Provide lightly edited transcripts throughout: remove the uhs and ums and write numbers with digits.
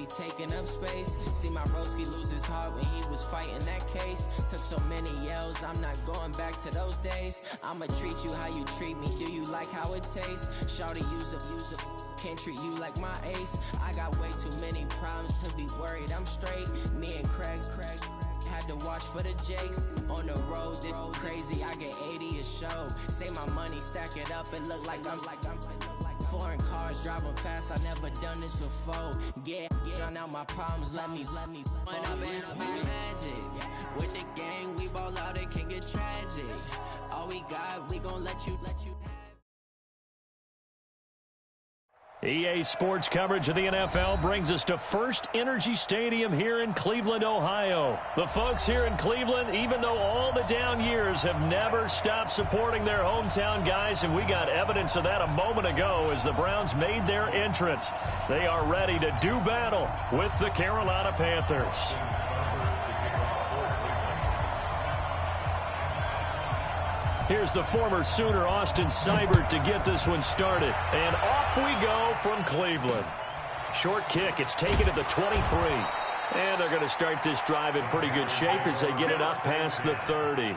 be taking up space. See my broski lose his heart when he was fighting that case. Took so many yells, I'm not going back to those days. I'ma treat you how you treat me, do you like how it tastes? Shawty, use up, can't treat you like my ace. I got way too many problems to be worried, I'm straight. Me and Craig had to watch for the Jakes. On the road, this crazy, I get 80 a show. Say my money, stack it up, it look like I'm foreign cars, driving fast, I never done this before. Get out my problems, let me When I've been magic. With the gang, we ball out, it can get tragic. All we got, we gon' let you have. EA Sports coverage of the NFL brings us to First Energy Stadium here in Cleveland, Ohio. The folks here in Cleveland, even though all the down years, have never stopped supporting their hometown guys, and we got evidence of that a moment ago as the Browns made their entrance. They are ready to do battle with the Carolina Panthers. Here's the former Sooner, Austin Seibert, to get this one started. And off we go from Cleveland. Short kick. It's taken at the 23. And they're going to start this drive in pretty good shape as they get it up past the 30.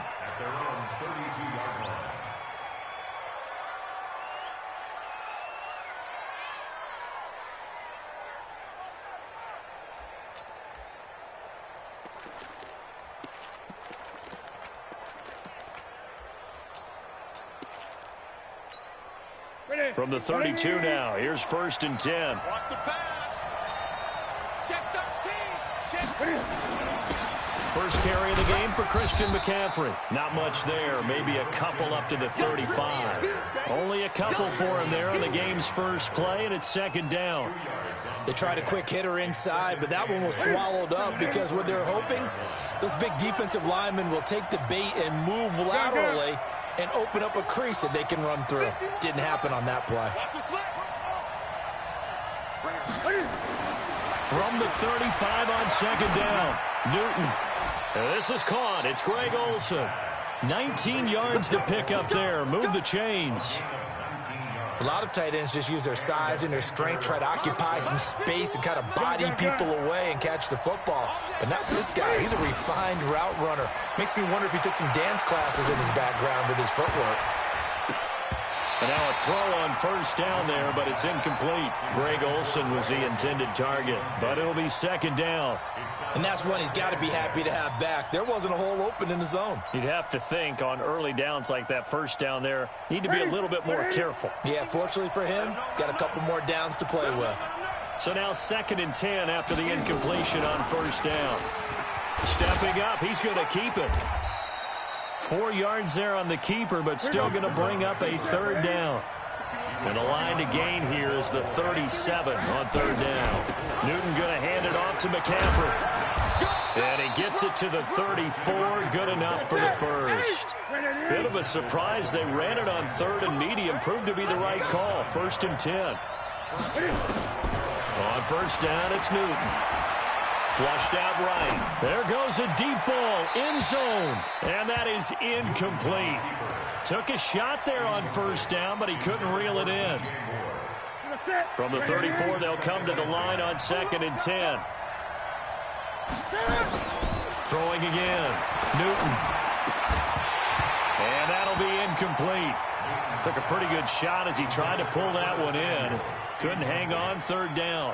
From the 32 now, here's 1st and 10. Watch the pass. Check 13. Check. First carry of the game for Christian McCaffrey. Not much there, maybe a couple up to the 35. Only a couple for him there on the game's first play, and it's 2nd down. They tried a quick hitter inside, but that one was swallowed up because what they're hoping, those big defensive linemen will take the bait and move laterally and open up a crease that they can run through. Didn't happen on that play. From the 35 on 2nd down, Newton. This is caught. It's Greg Olsen. 19 yards to pick up there. Move the chains. A lot of tight ends just use their size and their strength, try to occupy some space and kind of body people away and catch the football. But not this guy. He's a refined route runner. Makes me wonder if he took some dance classes in his background with his footwork. And now a throw on 1st down there, but it's incomplete. Greg Olsen was the intended target, but it'll be 2nd down. And that's one he's got to be happy to have back. There wasn't a hole open in the zone. You'd have to think on early downs like that 1st down there, need to be a little bit more careful. Yeah, fortunately for him, got a couple more downs to play with. So now 2nd and 10 after the incompletion on 1st down. Stepping up, he's going to keep it. 4 yards there on the keeper, but still going to bring up a 3rd down. And the line to gain here is the 37 on 3rd down. Newton going to hand it off to McCaffrey. And he gets it to the 34. Good enough for the first. Bit of a surprise. They ran it on 3rd and medium. Proved to be the right call. 1st and 10. On 1st down, it's Newton. Flushed out right. There goes a deep ball. End zone. And that is incomplete. Took a shot there on 1st down, but he couldn't reel it in. From the 34, they'll come to the line on 2nd and 10. Throwing again. Newton. And that'll be incomplete. Took a pretty good shot as he tried to pull that one in. Couldn't hang on 3rd down.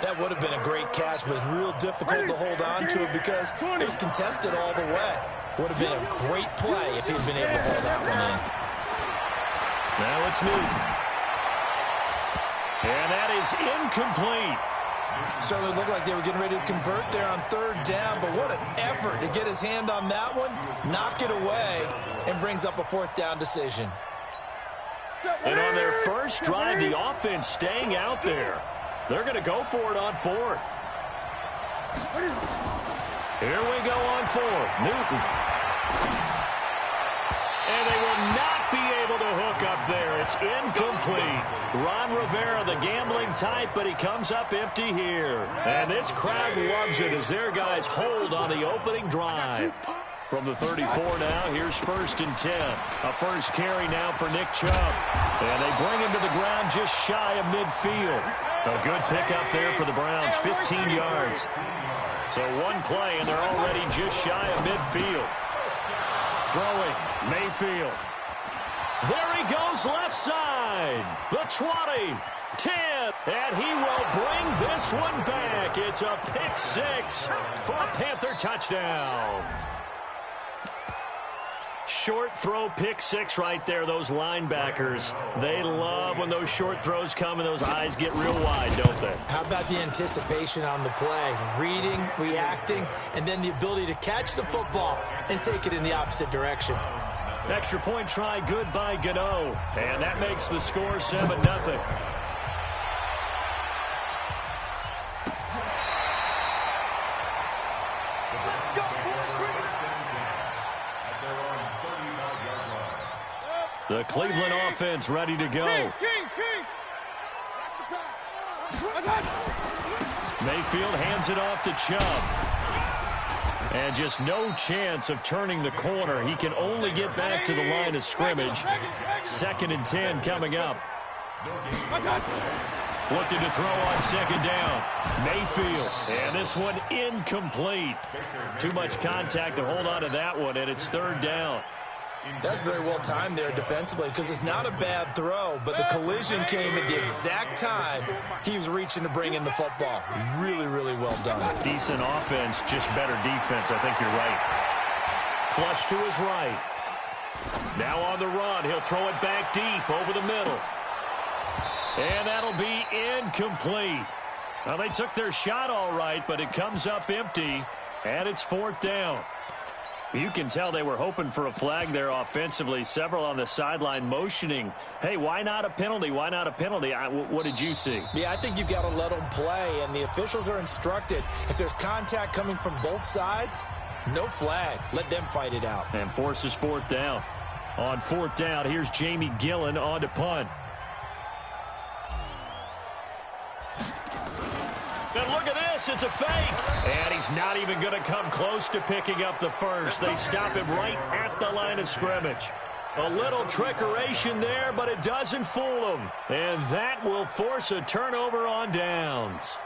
That would have been a great catch, but it's real difficult to hold on to it because it was contested all the way. Would have been a great play if he'd been able to hold that one in. Now it's Newton. And that is incomplete. Certainly looked like they were getting ready to convert there on 3rd down, but what an effort to get his hand on that one, knock it away, and brings up a 4th down decision. And on their first drive, the offense staying out there. They're going to go for it on 4th. Here we go on 4th. Newton. And they will not be able to hook up there. It's incomplete. Ron Rivera, the gambling type, but he comes up empty here. And this crowd loves it as their guys hold on the opening drive. From the 34 now, here's 1st and 10. A first carry now for Nick Chubb. And they bring him to the ground just shy of midfield. A good pickup there for the Browns, 15 yards. So one play, and they're already just shy of midfield. Throwing, Mayfield. There he goes, left side. The 20, 10, and he will bring this one back. It's a pick six for a Panther touchdown. Short throw, pick six right there. Those linebackers, they love when those short throws come and those eyes get real wide, don't they? How about the anticipation on the play? Reading, reacting, and then the ability to catch the football and take it in the opposite direction. Extra point try, good by Gano. And that makes the score 7-0. The Cleveland offense ready to go. Mayfield hands it off to Chubb. And just no chance of turning the corner. He can only get back to the line of scrimmage. 2nd and 10 coming up. Looking to throw on 2nd down. Mayfield. And this one incomplete. Too much contact to hold on to that one, and it's 3rd down. That's very well timed there defensively because it's not a bad throw, but the collision came at the exact time he was reaching to bring in the football. Really, really well done. Decent offense, just better defense. I think you're right. Flush to his right. Now on the run. He'll throw it back deep over the middle. And that'll be incomplete. Well, they took their shot all right, but it comes up empty, and it's 4th down. You can tell they were hoping for a flag there offensively. Several on the sideline motioning, hey, why not a penalty? Why not a penalty? What did you see? Yeah, I think you've got to let them play, and the officials are instructed. If there's contact coming from both sides, no flag. Let them fight it out. And forces 4th down. On 4th down, here's Jamie Gillen on to punt. And look at this, it's a fake. And he's not even going to come close to picking up the first. They stop him right at the line of scrimmage. A little trickeration there, but it doesn't fool him. And that will force a turnover on downs.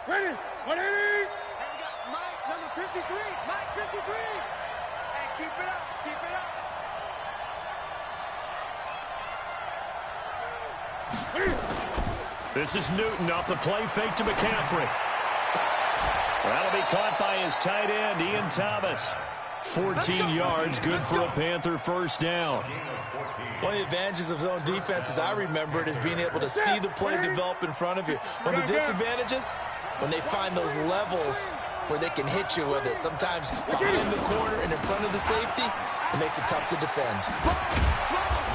Ready, 180. And we got Mike, number 53. Mike, 53. And keep it up, keep it up. This is Newton off the play fake to McCaffrey. That'll be caught by his tight end, Ian Thomas. 14 yards, good for a Panther 1st down. One of the advantages of zone defense, as I remember it, is being able to see the play develop in front of you. One of the disadvantages, when they find those levels where they can hit you with it, sometimes behind the corner and in front of the safety, it makes it tough to defend.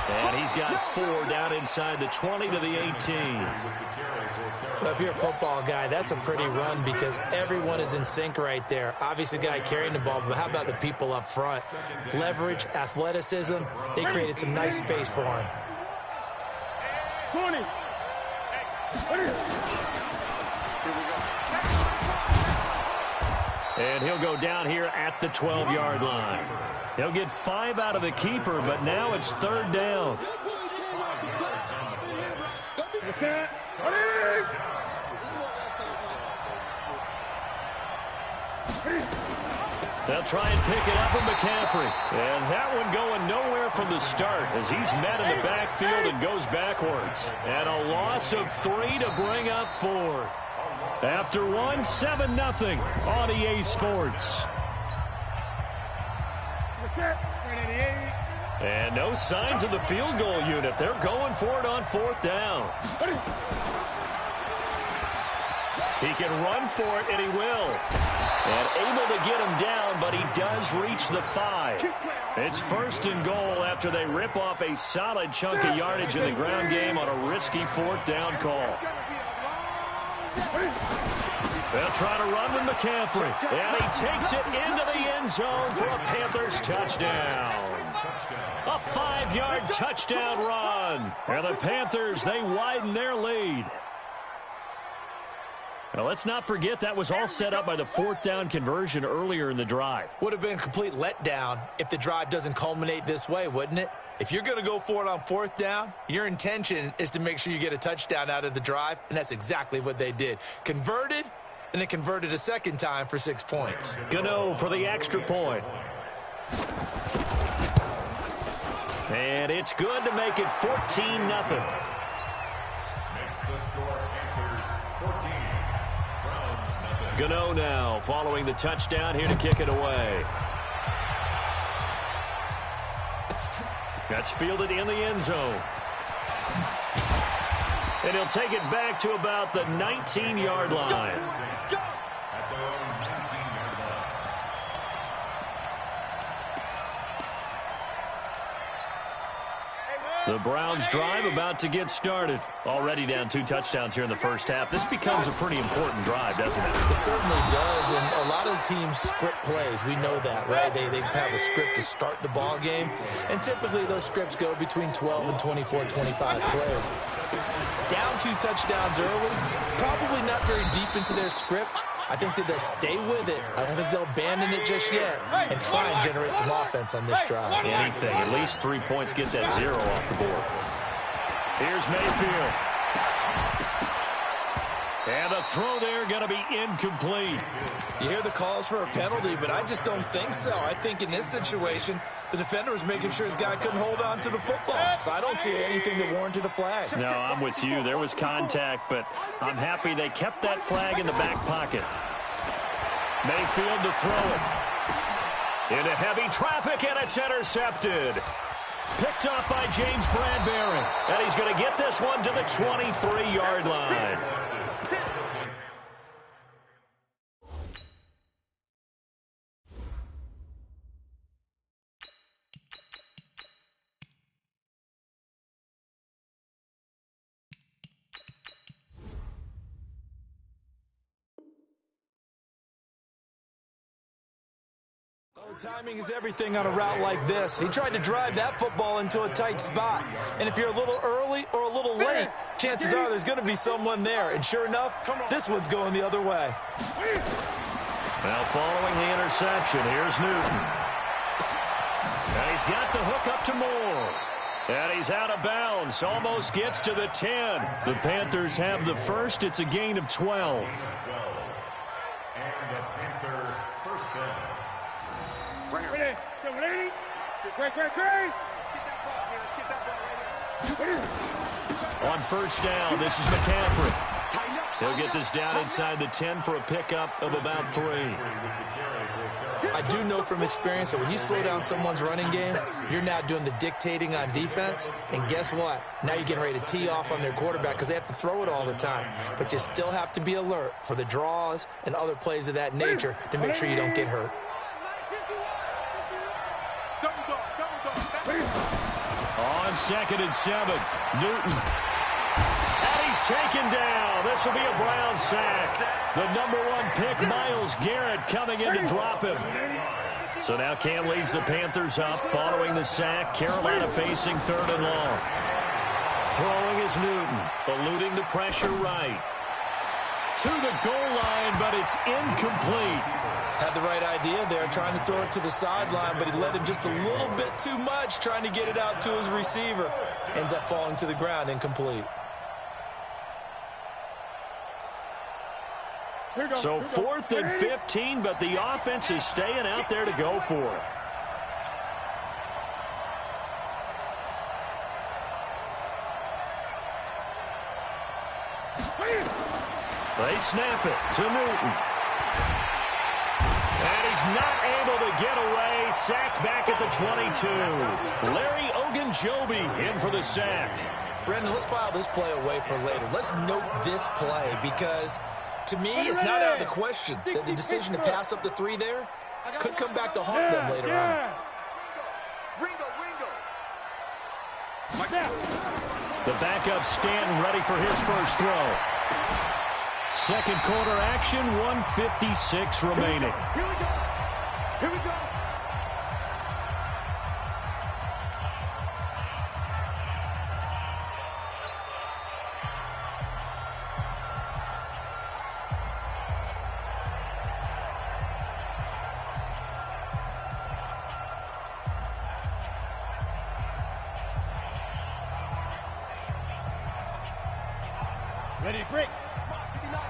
And he's got 4 down inside the 20 to the 18. Well, if you're a football guy, that's a pretty run because everyone is in sync right there. Obviously, the guy carrying the ball, but how about the people up front? Leverage, athleticism, they created some nice space for him. 20. And he'll go down here at the 12-yard line. He'll get 5 out of the keeper, but now it's 3rd down. They'll try and pick it up with McCaffrey. And that one going nowhere from the start as he's met in the backfield and goes backwards. And a loss of 3 to bring up 4th. After 1, 7-0 on EA Sports. And no signs of the field goal unit. They're going for it on 4th down. He can run for it, and he will. And able to get him down, but he does reach the 5. It's 1st and goal after they rip off a solid chunk of yardage in the ground game on a risky 4th down call. They'll try to run with McCaffrey. And he takes it into the end zone for a Panthers touchdown. A 5-yard touchdown run. And the Panthers, they widen their lead. Now, let's not forget that was all set up by the fourth down conversion earlier in the drive. Would have been a complete letdown if the drive doesn't culminate this way, wouldn't it? If you're going to go for it on fourth down, your intention is to make sure you get a touchdown out of the drive, and that's exactly what they did. Converted, and then converted a second time for 6 points. Gano for the extra point. And it's good to make it 14-0. Gano now following the touchdown here to kick it away. That's fielded in the end zone. And he'll take it back to about the 19-yard line. The Browns drive about to get started. Already down 2 touchdowns here in the first half. This becomes a pretty important drive, doesn't it? It certainly does, and a lot of the teams script plays. We know that, right? They have a script to start the ball game, and typically those scripts go between 12 and 24, 25 plays. Down 2 touchdowns early, probably not very deep into their script. I think that they'll stay with it. I don't think they'll abandon it just yet and try and generate some offense on this drive. Anything. At least 3 points get that 0 off the board. Here's Mayfield. And the throw there going to be incomplete. You hear the calls for a penalty, but I just don't think so. I think in this situation, the defender was making sure his guy couldn't hold on to the football. So I don't see anything that warranted a flag. No, I'm with you. There was contact, but I'm happy they kept that flag in the back pocket. Mayfield to throw it. Into heavy traffic, and it's intercepted. Picked up by James Bradbury. And he's going to get this one to the 23-yard line. Timing is everything on a route like this. He tried to drive that football into a tight spot. And if you're a little early or a little late, chances are there's going to be someone there. And sure enough, this one's going the other way. Now following the interception, here's Newton. And he's got the hook up to Moore. And he's out of bounds. Almost gets to the 10. The Panthers have the first. It's a gain of 12. On first down, this is McCaffrey. He'll get this down inside the 10 for a pickup of about 3. I do know from experience that when you slow down someone's running game, you're now doing the dictating on defense. And guess what? Now you're getting ready to tee off on their quarterback because they have to throw it all the time. But you still have to be alert for the draws and other plays of that nature to make sure you don't get hurt. On 2nd and 7, Newton. And he's taken down. This will be a Brown sack. The #1 pick, Myles Garrett, coming in to drop him. So now Cam leads the Panthers up following the sack. Carolina facing 3rd and long. Throwing is Newton, eluding the pressure right. To the goal line, but it's incomplete. Had the right idea there, trying to throw it to the sideline, but he let him just a little bit too much, trying to get it out to his receiver. Ends up falling to the ground, incomplete. So 4th and 15, but the offense is staying out there to go for it. They snap it to Newton. And he's not able to get away. Sacked back at the 22. Larry Ogunjobi in for the sack. Brendan, let's file this play away for later. Let's note this play because, to me, it's not out of the question that the decision to pass up the 3 there could come back to haunt them later on. The backup Stanton ready for his first throw. Second quarter action, 1:56 remaining. Here we go. Here we go.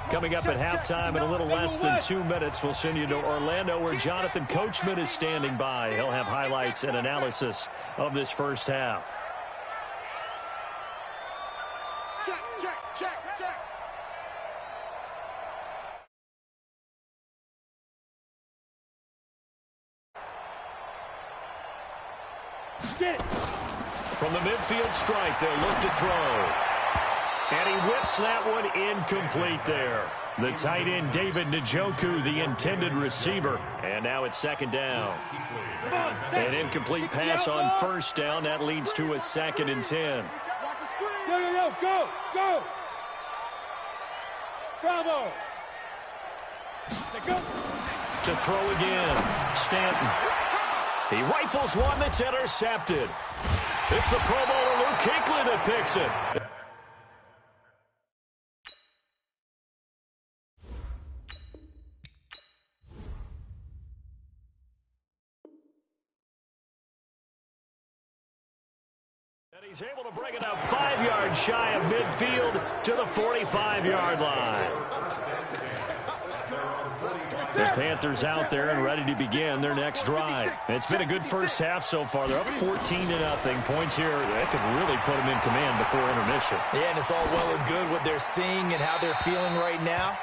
Coming up at halftime in a little less than 2 minutes, we'll send you to Orlando where Jonathan Coachman is standing by. He'll have highlights and analysis of this first half. Check, check, check, check. From the midfield strike, they'll look to throw. And he whips that one incomplete there. The tight end, David Njoku, the intended receiver. And now it's second down. An incomplete pass on first down. That leads to a 2nd and 10. Go, go. Bravo. Go. To throw again, Stanton. He rifles one that's intercepted. It's the Pro Bowler Luke Kuechly that picks it. And he's able to bring it up 5 yards shy of midfield to the 45-yard line. The Panthers out there and ready to begin their next drive. It's been a good first half so far. They're up 14-0. Points here that could really put them in command before intermission. Yeah, and it's all well and good what they're seeing and how they're feeling right now.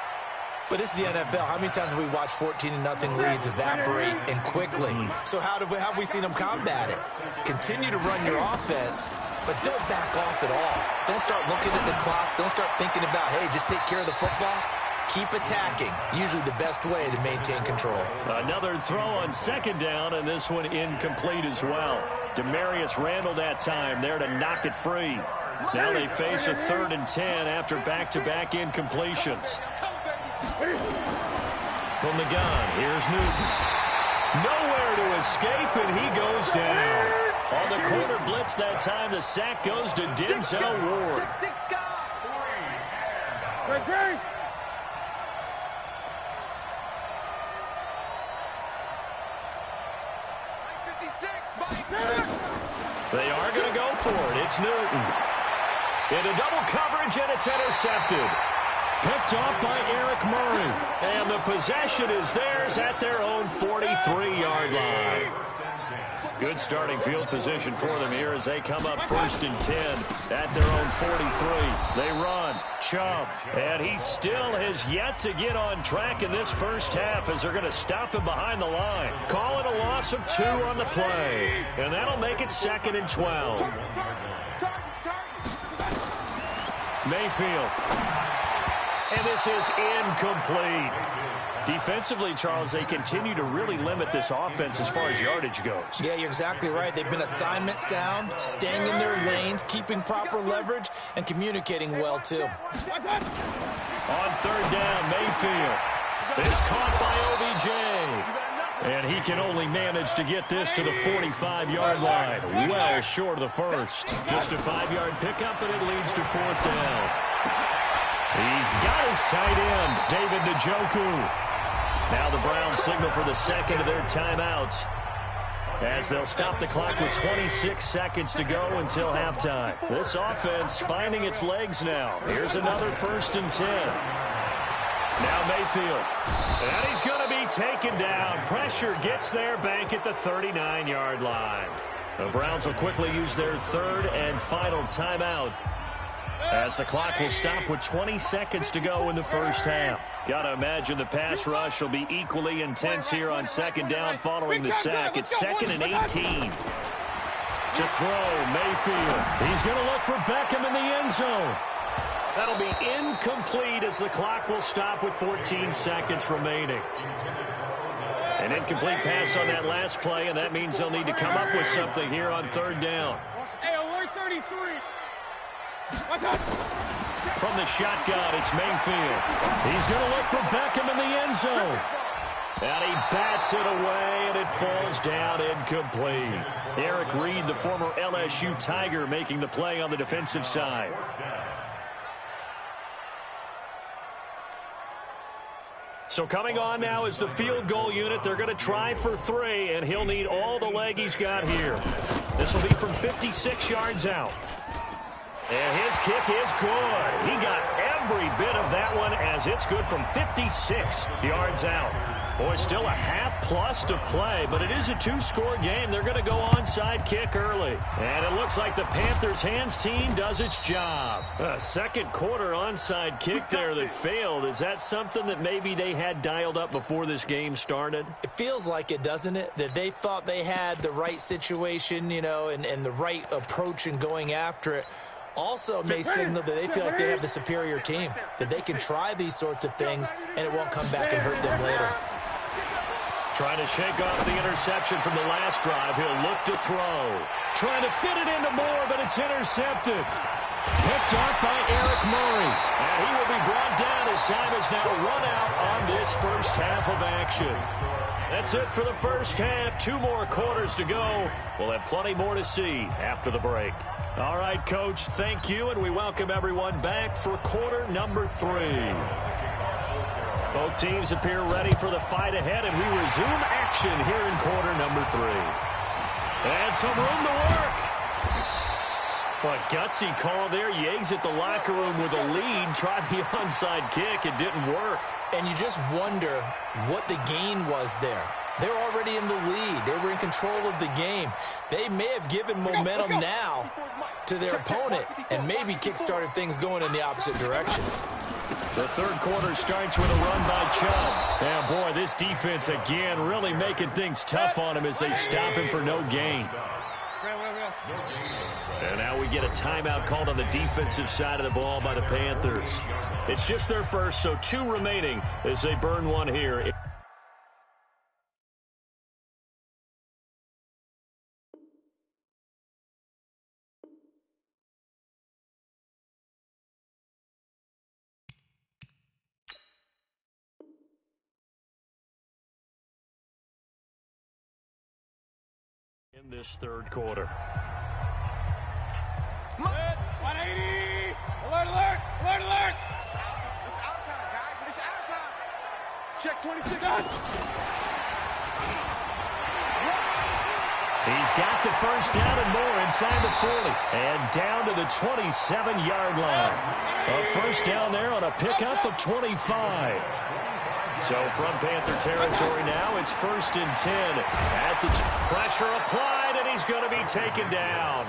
But this is the NFL. How many times have we watched 14-0 leads evaporate and quickly? So how have we seen them combat it? Continue to run your offense, but don't back off at all. Don't start looking at the clock. Don't start thinking about, hey, just take care of the football. Keep attacking. Usually the best way to maintain control. Another throw on second down, and this one incomplete as well. Demarius Randall that time there to knock it free. Now they face a 3rd and 10 after back-to-back incompletions. From the gun, here's Newton. Nowhere to escape, and he goes down. On the corner blitz that time, the sack goes to Denzel Ward. Great. They are going to go for it. It's Newton. Into double coverage, and it's intercepted. Picked off by Eric Murray. And the possession is theirs at their own 43-yard line. Good starting field position for them here as they come up 1st and 10 at their own 43. They run. Chubb. And he still has yet to get on track in this first half as they're going to stop him behind the line. Call it a loss of 2 on the play. And that'll make it 2nd and 12. Mayfield. And this is incomplete. Defensively, Charles, they continue to really limit this offense as far as yardage goes. Yeah, you're exactly right. They've been assignment sound, staying in their lanes, keeping proper leverage, and communicating well, too. On 3rd down, Mayfield is caught by OBJ. And he can only manage to get this to the 45-yard line. Well short of the first. Just a 5-yard pickup, and it leads to 4th down. He's got his tight end, David Njoku. Now the Browns signal for the second of their timeouts as they'll stop the clock with 26 seconds to go until halftime. This offense finding its legs now. Here's another 1st and 10. Now Mayfield. And he's going to be taken down. Pressure gets there back at the 39-yard line. The Browns will quickly use their 3rd and final timeout as the clock will stop with 20 seconds to go in the first half. Got to imagine the pass rush will be equally intense here on 2nd down following the sack. It's 2nd and 18. To throw, Mayfield. He's going to look for Beckham in the end zone. That'll be incomplete as the clock will stop with 14 seconds remaining. An incomplete pass on that last play, and that means they'll need to come up with something here on 3rd down. From the shotgun, it's Mayfield. He's going to look for Beckham in the end zone. And he bats it away, and it falls down incomplete. Eric Reed, the former LSU Tiger, making the play on the defensive side. So coming on now is the field goal unit. They're going to try for 3, and he'll need all the leg he's got here. This will be from 56 yards out. And his kick is good. He got every bit of that one as it's good from 56 yards out. Boy, still a half-plus to play, but it is a two-score game. They're going to go onside kick early. And it looks like the Panthers' hands team does its job. A second quarter onside kick there that failed. Is that something that maybe they had dialed up before this game started? It feels like it, doesn't it? That they thought they had the right situation, you know, and the right approach in going after it. Also may signal that they feel like they have the superior team, that they can try these sorts of things and it won't come back and hurt them later. Trying to shake off the interception from the last drive. He'll look to throw. Trying to fit it into Moore, but it's intercepted. Picked up by Eric Murray. And he will be brought down as time is now run out on this first half of action. That's it for the first half. 2 more quarters to go. We'll have plenty more to see after the break. All right, Coach, thank you, and we welcome everyone back for quarter number 3. Both teams appear ready for the fight ahead, and we resume action here in quarter number 3. And some room to work. What gutsy call there. You exit the locker room with a lead. Tried the onside kick. It didn't work. And you just wonder what the gain was there. They're already in the lead. They were in control of the game. They may have given momentum now to their opponent and maybe kick-started things going in the opposite direction. The third quarter starts with a run by Chubb. Yeah, boy, this defense again really making things tough on him as they stop him for no gain. And now we get a timeout called on the defensive side of the ball by the Panthers. It's just their first, so 2 remaining as they burn one here. In this third quarter. 180! Alert, alert! Alert, alert! It's out time, guys. It's out time. Check 26. He's got the first down and more inside the 40. And down to the 27-yard line. A first down there on a pickup of 25. So from Panther territory now, it's 1st and 10. At the pressure applied, and he's going to be taken down.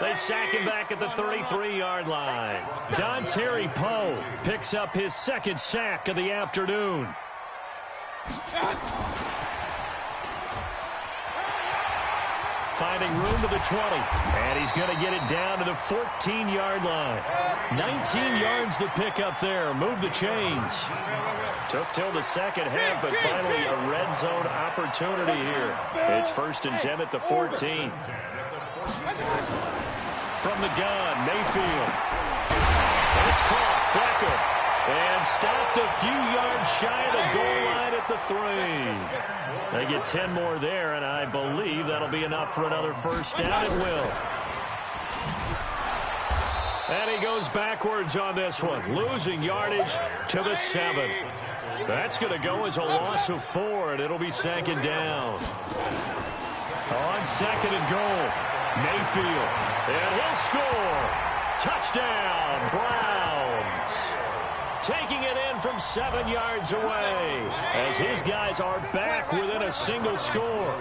They sack him back at the 33-yard line. Dontari Poe picks up his 2nd sack of the afternoon. Finding room to the 20. And he's going to get it down to the 14-yard line. 19 yards to pick up there. Move the chains. Took till the second half, but finally a red zone opportunity here. It's 1st and 10 at the 14. From the gun, Mayfield. And it's caught. Beckham. And stopped a few yards shy of the goal line at the 3. They get 10 more there, and I believe that'll be enough for another first down. It will. And he goes backwards on this one, losing yardage to the 7. That's going to go as a loss of 4, and it'll be 2nd down. On 2nd and goal, Mayfield. And he'll score. Touchdown, Browns. Taking it in from 7 yards away as his guys are back within a single score.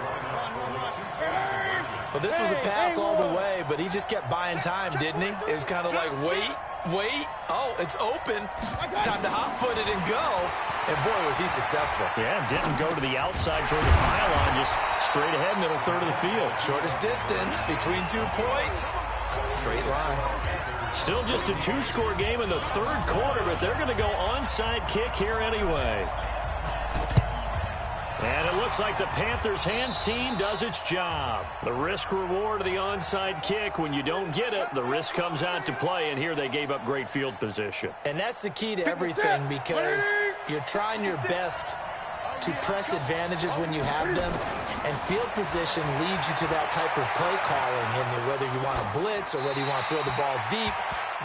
Well, this was a pass all the way, but he just kept buying time, didn't he? It was kind of like, wait. Oh, it's open. Time to hot-foot it and go. And, boy, was he successful. Yeah, didn't go to the outside toward the pylon, just straight ahead, middle third of the field. Shortest distance between 2 points. Straight line. Still just a 2-score game in the third quarter, but they're going to go onside kick here anyway. And it looks like the Panthers' hands team does its job. The risk-reward of the onside kick, when you don't get it, the risk comes out to play, and here they gave up great field position. And that's the key to everything, because you're trying your best to press advantages when you have them, and field position leads you to that type of play calling, and whether you want to blitz or whether you want to throw the ball deep,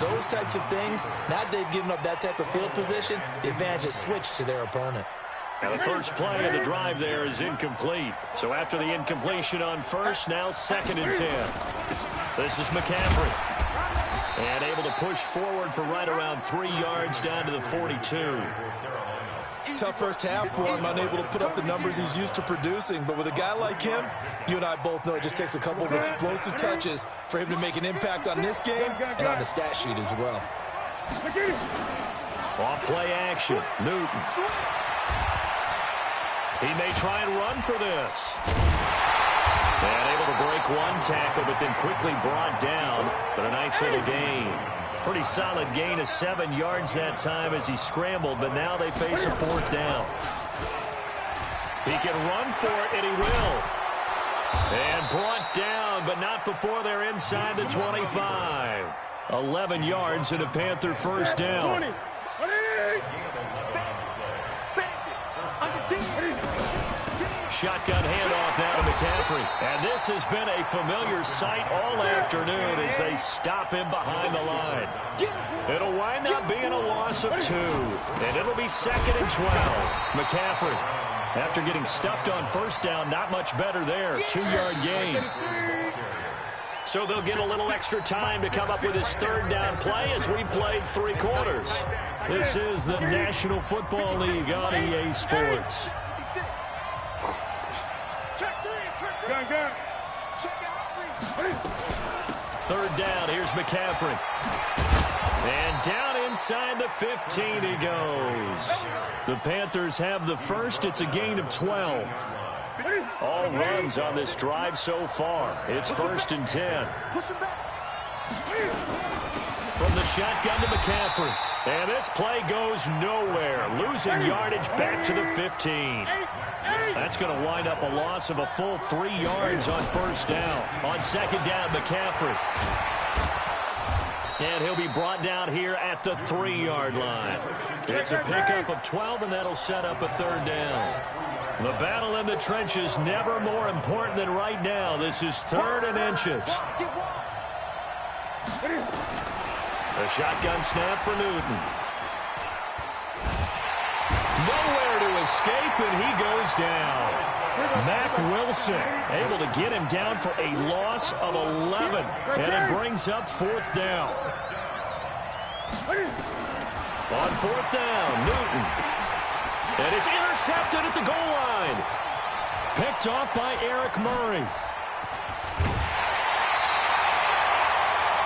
those types of things. Now that they've given up that type of field position, the advantage is switched to their opponent. And the first play of the drive there is incomplete. So after the incompletion on first, now 2nd and 10. This is McCaffrey. And push forward for right around 3 yards down to the 42. Tough first half for him, unable to put up the numbers he's used to producing. But with a guy like him, you and I both know it just takes a couple of explosive touches for him to make an impact on this game and on the stat sheet as well. Off play action, Newton. He may try and run for this. And able to break one tackle, but then quickly brought down. But a nice little gain. Pretty solid gain of 7 yards that time as he scrambled, but now they face a 4th down. He can run for it, and he will. And brought down, but not before they're inside the 25. 11 yards and a Panther first down. Shotgun handoff now to McCaffrey. And this has been a familiar sight all afternoon as they stop him behind the line. It'll wind up being a loss of 2. And it'll be 2nd and 12. McCaffrey, after getting stuffed on first down, not much better there. 2-yard gain. So they'll get a little extra time to come up with his 3rd down play as we've played 3 quarters. This is the National Football League on EA Sports. Third down, here's McCaffrey. And down inside the 15 he goes. The Panthers have the first. It's a gain of 12. All runs on this drive so far. It's 1st and 10. From the shotgun to McCaffrey. And this play goes nowhere. Losing yardage back to the 15. That's going to wind up a loss of a full 3 yards on first down. On 2nd down, McCaffrey. And he'll be brought down here at the 3-yard line. It's a pickup of 12, and that'll set up a 3rd down. The battle in the trenches never more important than right now. This is 3rd and inches. A shotgun snap for Newton. Nowhere to escape, and he goes down. Mack Wilson able to get him down for a loss of 11, and it brings up 4th down. On 4th down, Newton. And it's intercepted at the goal line. Picked off by Eric Murray.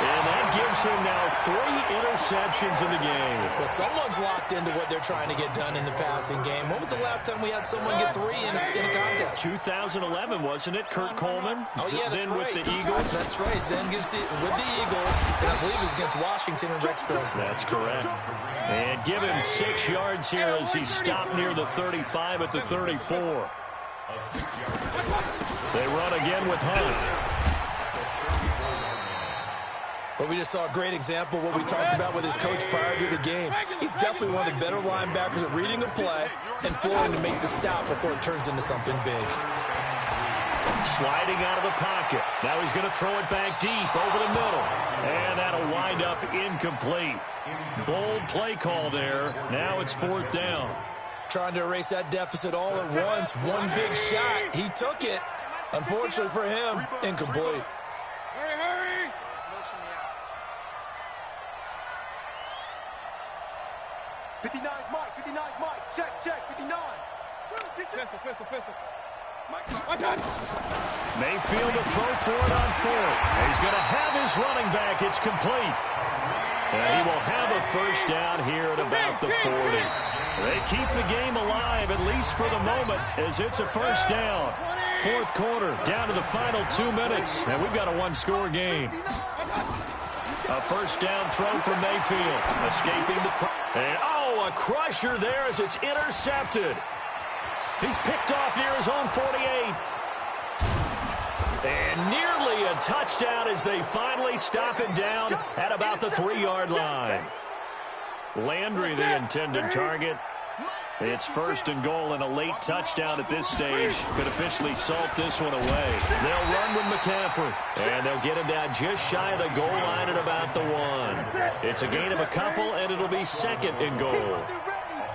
And that gives him now 3 interceptions in the game. Well, someone's locked into what they're trying to get done in the passing game. When was the last time we had someone get 3 in a contest? 2011, wasn't it? Kurt Coleman? Oh, yeah, that's then right. With the Eagles? That's right. Then with the Eagles, and I believe it was against Washington and Rex Grossman. That's correct. And give him 6 yards here as he stopped near the 35 at the 34. They run again with Hunt. But we just saw a great example of what we talked about with his coach prior to the game. He's definitely one of the better linebackers at reading a play and flowing to make the stop before it turns into something big. Sliding out of the pocket. Now he's going to throw it back deep over the middle. And that'll wind up incomplete. Bold play call there. Now it's 4th down. Trying to erase that deficit all at once. One big shot. He took it. Unfortunately for him, incomplete. 59, Mike, 59, Mike, check, 59. Pistol. Mayfield to throw for it on 4th. He's going to have his running back. It's complete. And he will have a first down here at about the 40. They keep the game alive, at least for the moment, as it's a first down. 4th quarter, down to the final 2 minutes. And we've got a 1-score game. A first down throw from Mayfield. Escaping the... And, a crusher there as it's intercepted. He's picked off near his own 48. And nearly a touchdown as they finally stop him down at about the 3-yard line. Landry, the intended target. It's 1st and goal and a late touchdown at this stage. Could officially salt this one away. They'll run with McCaffrey. And they'll get him down just shy of the goal line at about the 1. It's a gain of a couple, and it'll be 2nd and goal.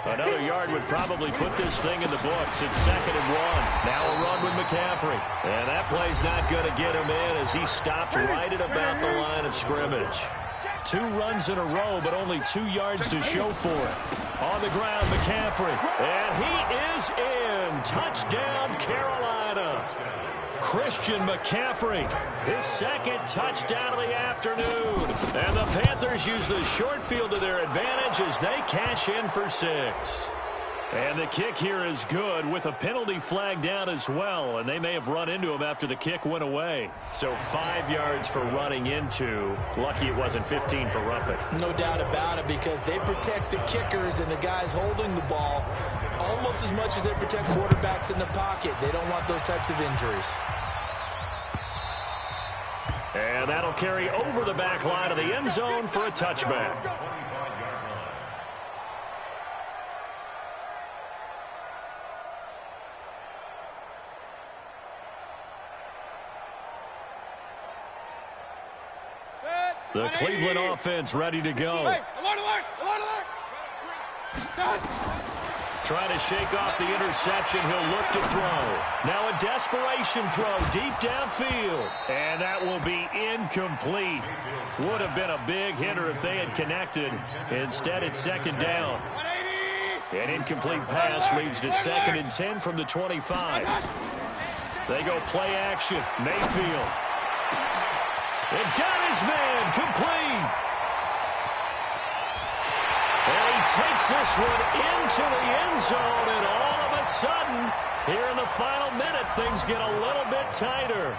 Another yard would probably put this thing in the books. It's 2nd and 1. Now a run with McCaffrey. And that play's not going to get him in as he stopped right at about the line of scrimmage. 2 runs in a row, but only 2 yards to show for it. On the ground, McCaffrey. And he is in. Touchdown, Carolina. Christian McCaffrey, his 2nd touchdown of the afternoon. And the Panthers use the short field to their advantage as they cash in for 6. And the kick here is good with a penalty flag down as well. And they may have run into him after the kick went away. So 5 yards for running into. Lucky it wasn't 15 for roughing. No doubt about it, because they protect the kickers and the guys holding the ball almost as much as they protect quarterbacks in the pocket. They don't want those types of injuries. And that'll carry over the back line of the end zone for a touchback. The Cleveland offense ready to go. Hey, alert, alert, alert, alert. Trying to shake off the interception. He'll look to throw. Now a desperation throw deep downfield. And that will be incomplete. Would have been a big hitter if they had connected. Instead, it's 2nd down. An incomplete pass leads to 2nd and 10 from the 25. They go play action. Mayfield. And got his man complete. And he takes this one into the end zone, and all of a sudden, here in the final minute, things get a little bit tighter.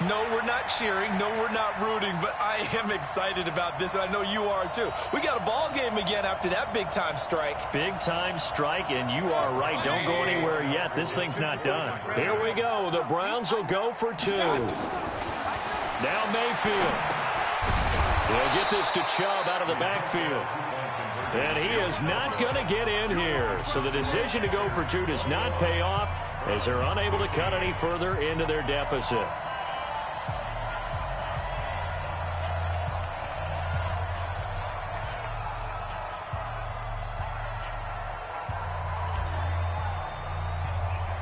No, we're not cheering. No, we're not rooting, but I am excited about this, and I know you are too. We got a ball game again after that big-time strike. Big-time strike, and you are right. Don't go anywhere yet. This thing's not done. Here we go. The Browns will go for 2. Now Mayfield. He'll get this to Chubb out of the backfield. And he is not going to get in here. So the decision to go for 2 does not pay off as they're unable to cut any further into their deficit.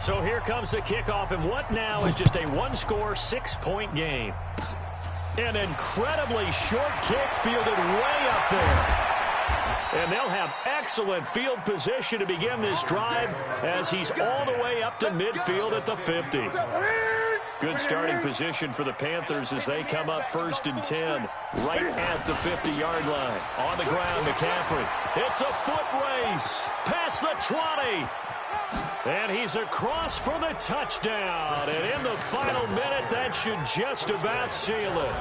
So here comes the kickoff, and what now is just a 1-score, 6-point game. An incredibly short kick fielded way up there. And they'll have excellent field position to begin this drive as he's all the way up to midfield at the 50. Good starting position for the Panthers as they come up 1st and 10 right at the 50-yard line. On the ground, McCaffrey. It's a foot race past the 20. And he's across for the touchdown. And in the final minute, that should just about seal it.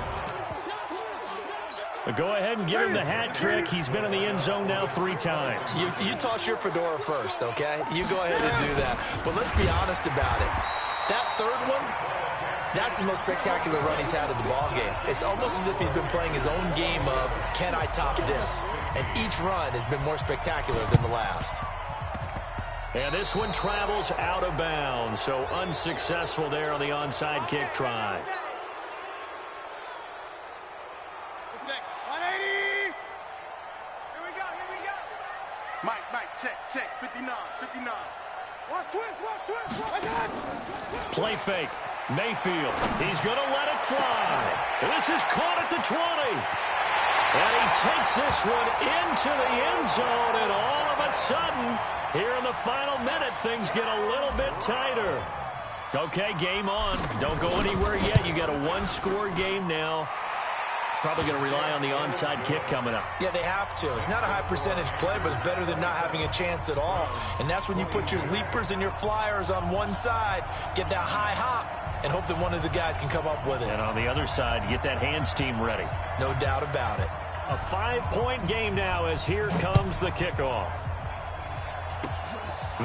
But go ahead and give him the hat trick. He's been in the end zone now 3 times. You toss your fedora first, okay? You go ahead and do that. But let's be honest about it. That 3rd one, that's the most spectacular run he's had in the ball game. It's almost as if he's been playing his own game of, can I top this? And each run has been more spectacular than the last. And this one travels out of bounds, so unsuccessful there on the onside kick try. 180. Here we go, here we go. Mike, check, 59. Watch twist. Play fake. Mayfield. He's going to let it fly. This is caught at the 20. And he takes this one into the end zone, and all of a sudden, here in the final minute, things get a little bit tighter. Okay, game on. Don't go anywhere yet. You got a 1-score game now. Probably going to rely on the onside kick coming up. Yeah, they have to. It's not a high percentage play, but it's better than not having a chance at all. And that's when you put your leapers and your flyers on one side, get that high hop, and hope that one of the guys can come up with it. And on the other side, get that hands team ready. No doubt about it. A 5-point game now as here comes the kickoff.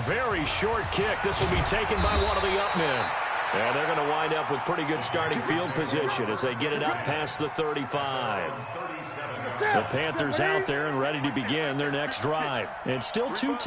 Very short kick. This will be taken by one of the up men. And they're going to wind up with pretty good starting field position as they get it up past the 35. The Panthers out there and ready to begin their next drive. And still 2 times.